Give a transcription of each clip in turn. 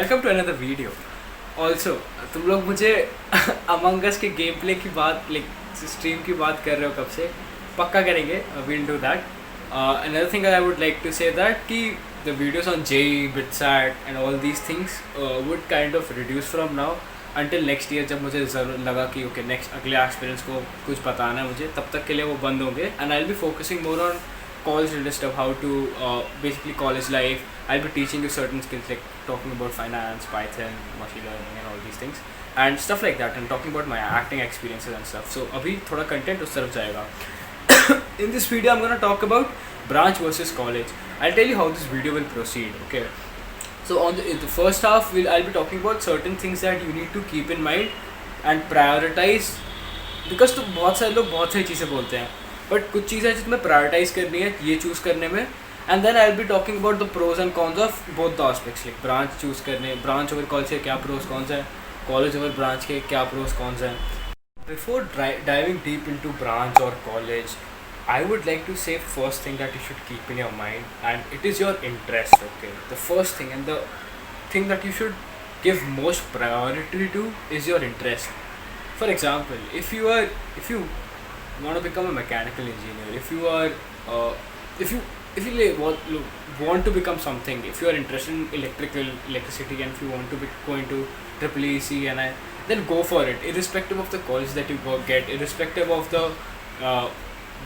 Welcome to another video. Also तुम लोग मुझे अमंग अस के गेम प्ले की बात लाइक स्ट्रीम की बात कर रहे हो कब से. पक्का करेंगे, we'll do that. Another thing I would like to say that कि the videos on JEE BITSAT and all these things would kind of reduce from now until next year, जब मुझे ज़रूर लगा कि ओके नेक्स्ट अगले experience को कुछ बताना है मुझे, तब तक के लिए वो बंद होंगे. And I will be focusing more on college related stuff, how to basically college life. I'll be teaching you certain skills like talking about finance, Python, machine learning and all these things and stuff like that, and talking about my acting experiences and stuff. So abhi thoda content us taraf jayega. In this video I'm going to talk about branch versus college. I'll tell you how this video will proceed. Okay, so on the first half I'll be talking about certain things that you need to keep in mind and prioritize, because तो बहुत सारे लोग बहुत सारी चीज़ें बोलते हैं, but कुछ चीज़ें हैं जिसमें प्रायोरिटाइज करनी है ये चूज़ करने में. And then I will be talking about the pros and cons of both the aspects, like branch choose करने, ब्रांच ओवर कॉलेज के क्या प्रोज कॉन्स हैं, कॉलेज ओवर ब्रांच के क्या प्रोज कॉन्स हैं. Before diving deep into branch और college, I would like to say first thing that you should keep in your mind, and it is your interest. Okay, the first thing and the thing that you should give most priority to is your interest. For example, if you want to become a mechanical engineer, if you are if you want to become something, if you are interested in electricity, and if you want to go into EEC and then go for it, irrespective of the college that you get, irrespective of the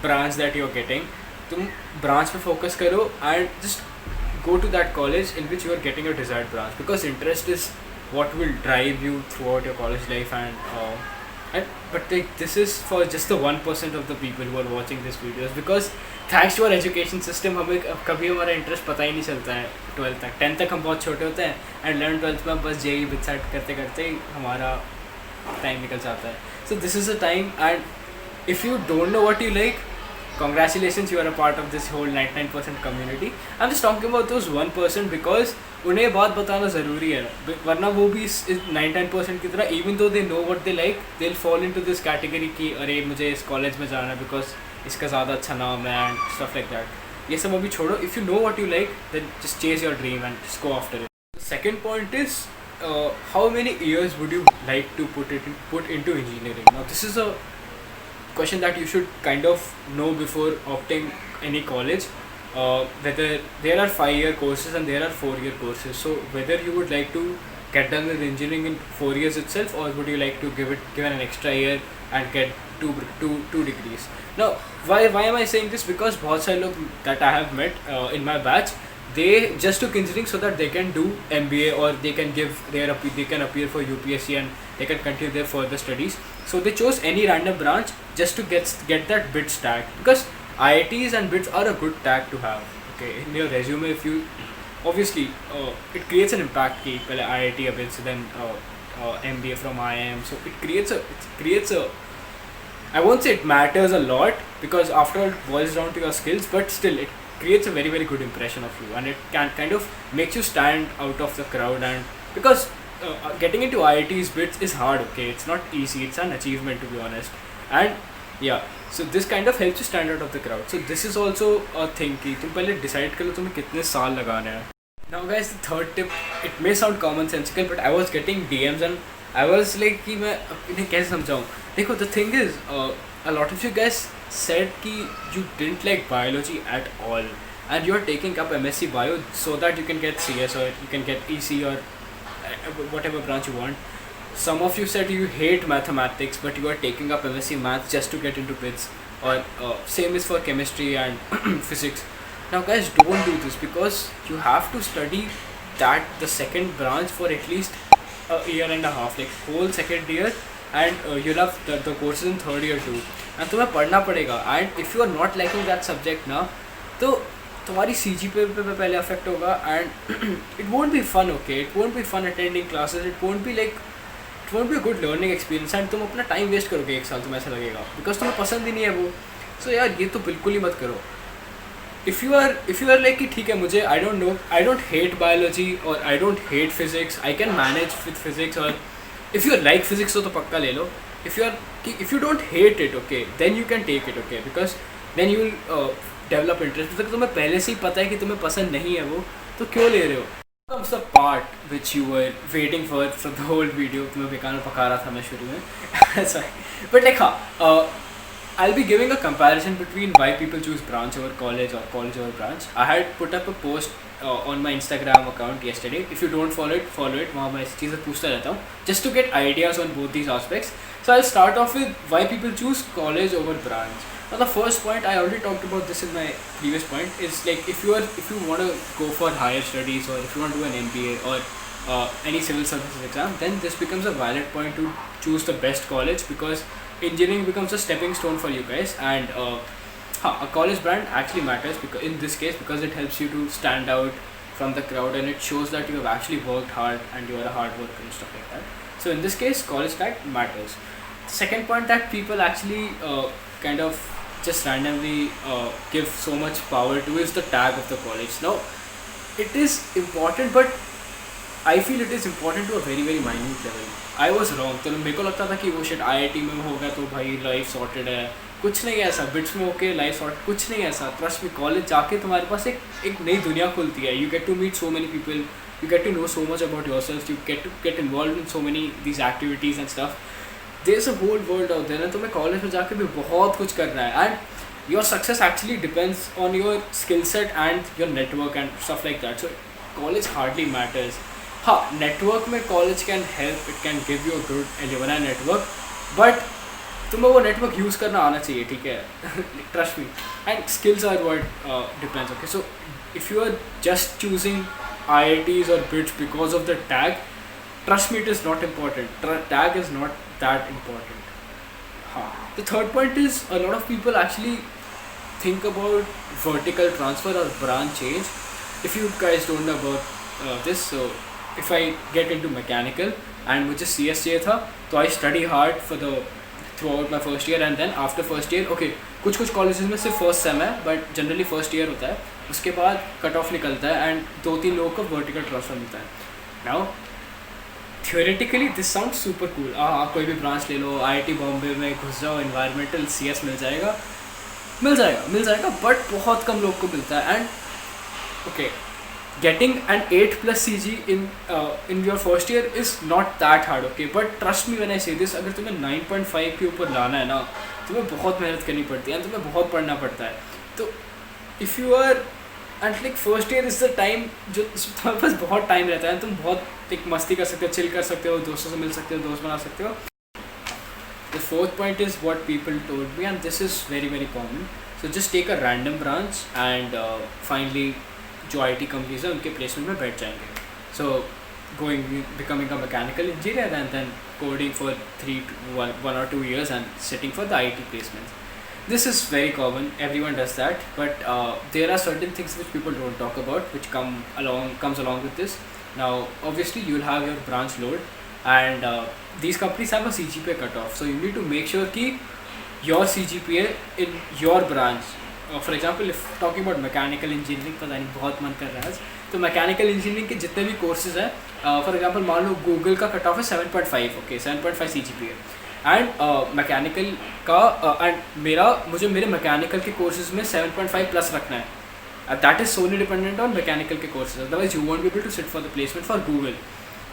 branch that you're getting. तुम branch पे focus करो and just go to that college in which you are getting your desired branch, because interest is what will drive you throughout your college life. But this is for just the 1% of the people who are watching this videos, because thanks to our education system हमें कभी हमारा interest पता ही नहीं चलता है 12th तक. 10th तक हम बहुत छोटे होते हैं एंड 11th 12th में बस जेई बिटसैट करते करते ही हमारा टाइम निकल जाता है. So this is a time, and if you don't know what you like, congratulations, you are a part of this whole 99% community. I'm just talking about those 1% because उन्हें ये बात बताना ज़रूरी है, वरना वो भी इस 99% की तरह, even though they know what they like, they'll fall into this category कि अरे मुझे इस कॉलेज में जाना है बिकॉज इसका ज़्यादा अच्छा नाम है and stuff like that. ये सब अभी छोड़ो. If you know what you like, then just chase your dream and just go after it. The second point is how many years would you like to put into engineering? Now this is a question that you should kind of know before opting any college, whether there are 5-year courses and there are 4-year courses. So whether you would like to get done with engineering in 4 years itself, or would you like to give an extra year and get two degrees. Now why am I saying this? Because बहुत सारे लोग that I have met in my batch, they just took engineering so that they can do MBA, or they can appear for UPSC and they can continue their further studies. So they chose any random branch just to get that BITS tag, because IITs and BITS are a good tag to have. Okay, in your resume, if you obviously it creates an impact ki pehle IIT BITS, then MBA from IIM. So it creates a I won't say it matters a lot, because after all it boils down to your skills, but still it creates a very very good impression of you, and it can kind of makes you stand out of the crowd. And because getting into IIT's BITS is hard, okay, it's not easy, it's an achievement to be honest. And yeah, so this kind of helps you stand out of the crowd. So this is also a thing कि तुम पहले decide करो तुम्हें कितने साल लगाने हैं. Now guys, the third tip, it may sound commonsensical, but I was getting DMs and I was like कि मैं इन्हें कैसे समझाऊँ. देखो, the thing is a lot of you guys said कि you didn't like biology at all, and you are taking up MSc Bio so that you can get CS, or you can get EC, or whatever branch you want. Some of you said you hate mathematics, but you are taking up MSc Math just to get into BITS, or same is for chemistry and physics. Now guys, don't do this, because you have to study the second branch for at least a year and a half, like whole second year, and you'll have the courses in third year too, and तुम्हें पढ़ना पड़ेगा. And if you are not liking that subject ना, तो तुम्हारी CGPA पे पहले affect होगा, and it won't be fun. Okay, it won't be fun attending classes, it won't be a good learning experience, and तुम अपना टाइम वेस्ट करोगे एक साल, तुम्हें ऐसा लगेगा, बिकॉज तुम्हें पसंद ही नहीं है वो. सो यार ये तो बिल्कुल ही मत करो. if you are like कि ठीक है, मुझे I don't hate biology, or I don't hate physics, I can manage with physics, or if you like physics तो पक्का ले लो. If you don't hate it, okay, then you can take it, okay, because then you will develop interest. तो तुम्हें पहले से ही पता है कि तुम्हें पसंद नहीं है वो, तो क्यों ले रहे हो. comes the part which you were waiting for the whole video. तुम्हें बेकार में पका रहा था मैं शुरू में. Sorry. But like I'll be giving a comparison between why people choose branch over college or college over branch. I had put up a post on my Instagram account yesterday. If you don't follow it, follow it. वहाँ मैं ऐसी चीज़ें पूछता रहता हूँ just to get ideas on both these aspects. So I'll start off with why people choose college over branch. Now the first point, I already talked about this in my previous point, is like if you want to go for higher studies, or if you want to do an MBA or any civil services exam, then this becomes a valid point to choose the best college, because engineering becomes a stepping stone for you guys. And a college brand actually matters, because in this case, because it helps you to stand out from the crowd, and it shows that you have actually worked hard and you are a hard worker and stuff like that. So in this case, college tag matters. Second point that people actually kind of just randomly give so much power to is the tag of the college. Now, it is important, but I feel it is important to a very very minute level. I was wrong. तो मेरे को लगता था कि वो shit IIT में हो गया तो भाई लाइफ सॉर्टेड है. कुछ नहीं ऐसा. बिट्स में ओके लाइफ सॉर्ट, कुछ नहीं ऐसा. ट्रस्ट मी, कॉलेज जाके तुम्हारे पास एक नई दुनिया खुलती है. You get to meet so many people, you get to know so much about yourself, you get to get involved in so many these activities and stuff. There's a whole world out there, and तुम्हें college में जाके भी बहुत कुछ करना है. And your success actually depends on your skill set and your network and stuff like that. So college hardly matters. हाँ, network में college can help, it can give you a good alumni network, but तुम्हें वो network use करना आना चाहिए, ठीक है? Trust me. And skills are what depends. Okay, so if you are just choosing IITs or BITS because of the tag, trust me, it is not important. Tag is not that important. The third point is, a lot of people actually think about vertical transfer or branch change. If you guys don't know about this, so if I get into mechanical and मुझे CS चाहिए था, तो I study hard throughout my first year, and then after first year, okay, कुछ colleges में सिर्फ first sem है, but generally first year होता है. उसके बाद कट ऑफ निकलता है एंड 2-3 लोगों को वर्टिकल ट्रांसफर मिलता है. Now theoretically this sound super cool. कोई भी ब्रांच ले लो, IIT बॉम्बे में घुस जाओ, इन्वायरमेंटल CS मिल जाएगा, बट बहुत कम लोग को मिलता है. And okay, getting an 8+ CG in your first year is not that hard, okay, but trust me when I say this, अगर तुम्हें 9.5 के ऊपर लाना है ना, तुम्हें बहुत मेहनत करनी पड़ती है, तुम्हें बहुत पढ़ना पड़ता है. तो if you are, and like first year is the time जो तुम्हारे पास बहुत टाइम रहता है, तुम बहुत एक मस्ती कर सकते हो, चिल कर सकते हो, दोस्तों से मिल सकते हो, दोस्त बना सकते हो. The fourth point is what people told me, and this is very very common. So just take a random branch and finally जो IT कंपनीज है उनके प्लेसमेंट में बैठ जाएंगे. सो becoming a mechanical engineer and then coding for 1 or 2 years and sitting for the IT placements. This is very common, everyone does that, but there are certain things which people don't talk about, which comes along with this. Now obviously you'll have your branch load, and these companies have a CGPA cutoff, so you need to make sure कि your CGPA in your branch, for example if talking about mechanical engineering, पता नहीं बहुत मन कर रहा है आज, तो मैकेनिकल इंजीनियरिंग के जितने भी कोर्सेज हैं, फॉर एग्जाम्पल मान लो गूगल का कट ऑफ है 7.5, ओके, 7.5 CGPA, एंड मैकेनिकल का एंड मुझे मेरे मैकेनिकल के कोर्सेज में 7.5 प्लस रखना है. That is solely dependent on mechanical के courses, otherwise you won't be able to sit for the placement for Google.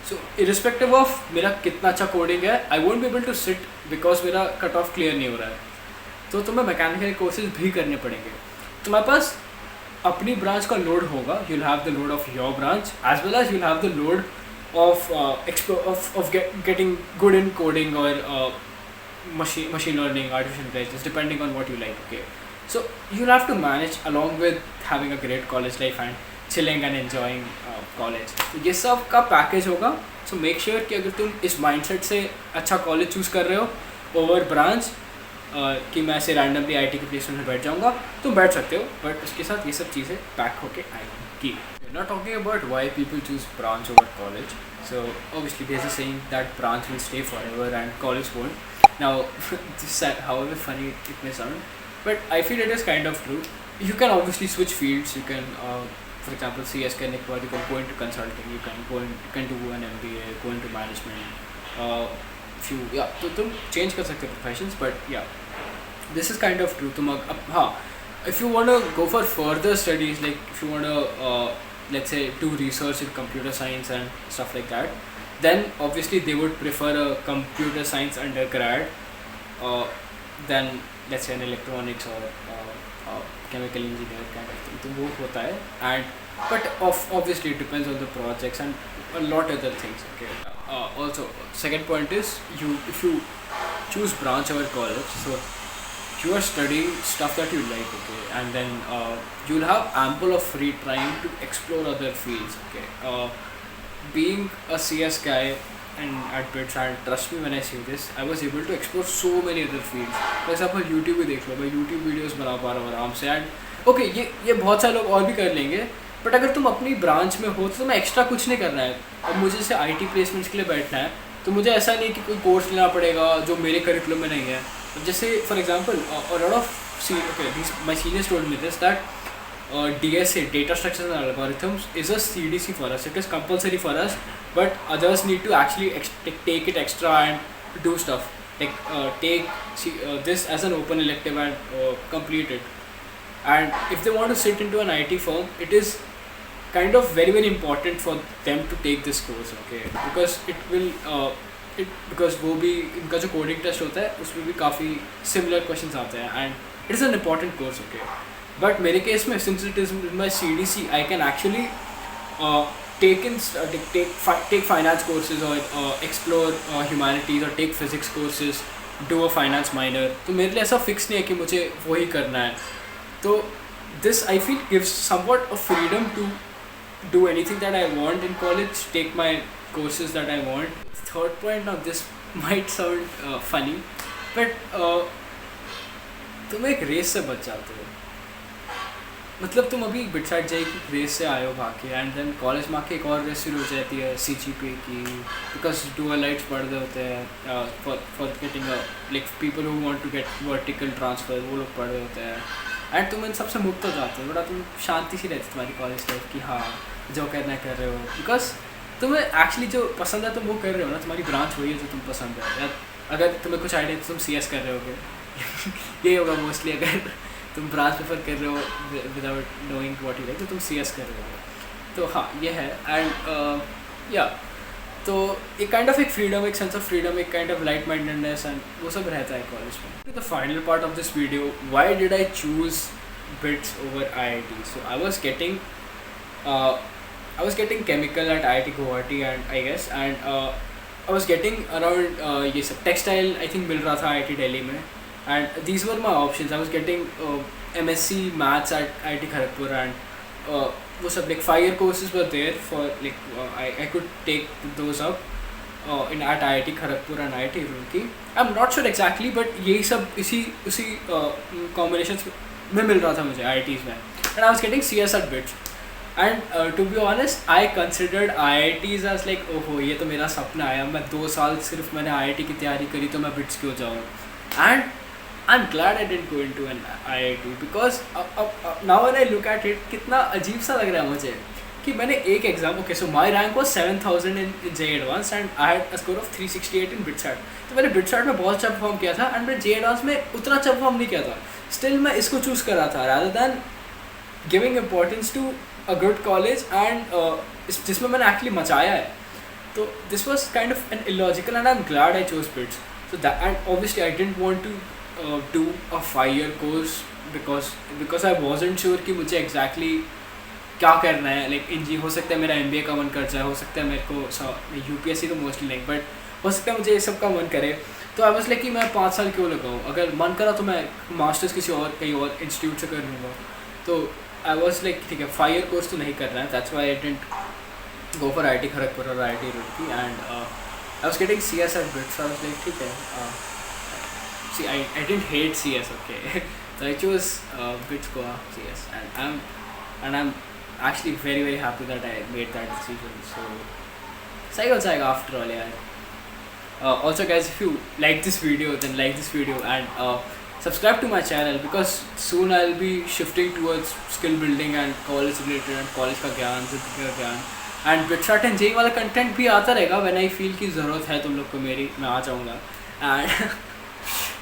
So irrespective of मेरा कितना अच्छा कोडिंग है, I won't be able to sit because मेरा cut off clear नहीं हो रहा है. तो तुम्हें मैकेनिकल कोर्सेज भी करने पड़ेंगे. तुम्हारे पास अपनी ब्रांच का लोड होगा, you'll have the load of your branch as well as you'll have the load of getting good in coding or machine learning, artificial intelligence, depending on what you like, okay. So you'll have to manage along with having a great college life and chilling and enjoying college. तो ये सब का package होगा. So make sure कि अगर तुम इस mindset से अच्छा कॉलेज चूज़ कर रहे हो ओवर ब्रांच, कि मैं ऐसे रैंडमली IT के प्लेसमेंट में बैठ जाऊँगा, तुम बैठ सकते हो, बट उसके साथ ये सब चीज़ें पैक होके आएंगी. Not talking about why people choose branch over college. So obviously there's a saying that branch will stay forever and college won't. Now this, however funny it may sound, but I feel it is kind of true. You can obviously switch fields. You can for example CS करने के बाद you can go into consulting, you can do an MBA, go into management, तो तुम change कर सकते हो professions. But या this is kind of true. तुम हाँ, if you want to go for further studies, like if you want to let's say do research in computer science and stuff like that, then obviously they would prefer a computer science undergrad than let's say an electronics or chemical engineer kind of thing. तो वो होता है, and but obviously it depends on the projects and a lot other things. Okay. Also, second point is if you choose branch over college, so you are studying stuff that you like, okay, and then you'll have ample of free time to explore other fields, okay. Being a CS guy and at BITS, and trust me when I say this, I was able to explore so many other fields. For example, YouTube भी देख लो, मैं YouTube videos बना पा रहा हूँ आराम से, and okay, ये बहुत सारे लोग और भी कर लेंगे, बट अगर तुम अपनी ब्रांच में हो तो तुम्हें एक्स्ट्रा कुछ नहीं करना है. अब मुझे जैसे IT प्लेसमेंट्स के लिए बैठना है, तो मुझे ऐसा नहीं कि कोई कोर्स लेना पड़ेगा जो मेरे करिकुलम में नहीं है. जैसे for example a lot of my seniors told me this, that DSA, data structures and algorithms, is a CDC for us. It is compulsory for us, but others need to actually take it extra and do stuff. Like take this as an open elective and complete it. And if they want to sit into an IT firm, it is kind of very very important for them to take this course, okay, because it will because वो भी इनका जो coding test होता है उसमें भी काफ़ी similar questions आते हैं, and it is an important course, okay. But मेरे केस में since it is my CDC, I can actually take finance courses or explore humanities or take physics courses, do a finance minor. तो मेरे लिए ऐसा fix नहीं है कि मुझे वही करना है. तो this I feel gives somewhat of freedom to do anything that I want in college, take my courses that I want. Third point, now this might sound funny, but तुम एक रेस से बच जाते हो. मतलब तुम अभी बिटसाइड जाए की रेस से आए हो भाग के, एंड देन कॉलेज में आके एक और रेस शुरू हो जाती है CGPA की, बिकॉज डुअल लाइट्स पढ़ रहे होते हैं for getting like people who want to get vertical transfer, वो लोग पढ़ रहे होते हैं, एंड तुम इन सबसे मुक्त हो जाते हो. बड़ा तुम शांति सी रहती तुम्हारी कॉलेज लाइफ की, हाँ जो करना है कर रहे हो, बिकॉज तुम्हें एक्चुअली जो पसंद है तुम वो कर रहे हो ना, तुम्हारी ब्रांच वही है जो तुम पसंद है. या अगर तुम्हें कुछ आइडिया तो तुम CS कर रहे होगे यही होगा मोस्टली. अगर तुम ब्रांच प्रेफर कर रहे हो without knowing what you like, तो तुम CS कर रहे हो. तो हाँ ये है, एंड या तो एक काइंड ऑफ एक फ्रीडम, एक सेंस ऑफ फ्रीडम, एक kind of light mindedness, and वो सब रहता है कॉलेज में. The final part of this video, why did I choose BITS over IIT? So I was getting chemical at IIT Guwahati, and I guess, and I was getting around ये सब textile I think मिल रहा था IIT Delhi में, and these were my options. I was getting MSc Maths at IIT Kharagpur, and वो सब like 5 year courses were there for like I could take those up at IIT Kharagpur and IIT Roorkee. I'm not sure exactly, but यही सब उसी combinations में मिल रहा था मुझे IITs में, and I was getting CS at BITS. And to be honest, I considered IITs as like, ओहो ये तो मेरा सपना आया, मैं 2 साल सिर्फ मैंने IIT की तैयारी करी तो मैं BITS क्यों जाऊँ. And I'm glad I didn't go into an IIT, because now when I look at it, कितना अजीब सा लग रहा है मुझे कि मैंने एक exam, okay so my rank was 7000 in JEE Advanced, and I had a score of 368 in BITSAT. तो मैंने BITSAT में बहुत अच्छा परफॉर्म किया था, एंड मैं JEE Advanced में उतना अच्छा परफॉर्म नहीं किया था. स्टिल मैं इसको चूज़ कर रहा था rather than giving importance to a good college, and जिसमें मैंने एक्चुअली मचाया है. तो this was kind of an illogical, and I am glad I chose BITS. So that, and obviously I didn't want to do a 5-year course because I wasn't sure कि मुझे exactly क्या करना है. Like इंजी हो सकता है मेरा MBA का मन कर जाए, हो सकता है मेरे को UPSC तो मोस्टली नहीं, बट हो सकता है मुझे ये सब का मन करे. तो आई वाज लाइक कि मैं 5 साल क्यों लगाऊँ, अगर मन करा तो मैं मास्टर्स किसी और कहीं और इंस्टीट्यूट से कर लूँगा. तो आई वाज लाइक ठीक है 5-year कोर्स तो नहीं करना है. That's why I didn't go for IIT Kharagpur और IIT Roorkee, and I was getting CS at BITS, so I was like, ठीक है. See, I didn't hate CS, okay. So I chose BITS Goa CS, and I'm actually very very happy that I made that decision. So सही हो जाएगा after all, यार. Also guys, if you like this video, then like this video, and subscribe to my channel, because soon I'll be shifting towards skill building and college related and college का ज्ञान, जिंदगी का ज्ञान, and BITSAT and JEE वाला content भी आता रहेगा. When I feel की ज़रूरत है तुम लोग को मेरी, मैं आ जाऊँगा. एंड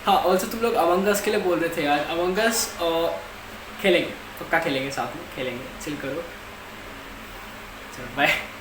हाँ, ऑल्सो तुम लोग अमंग अस के लिए बोल रहे थे यार. अमंग अस खेलेंगे, पक्का खेलेंगे, साथ में खेलेंगे, चिल करो. चलो बाय.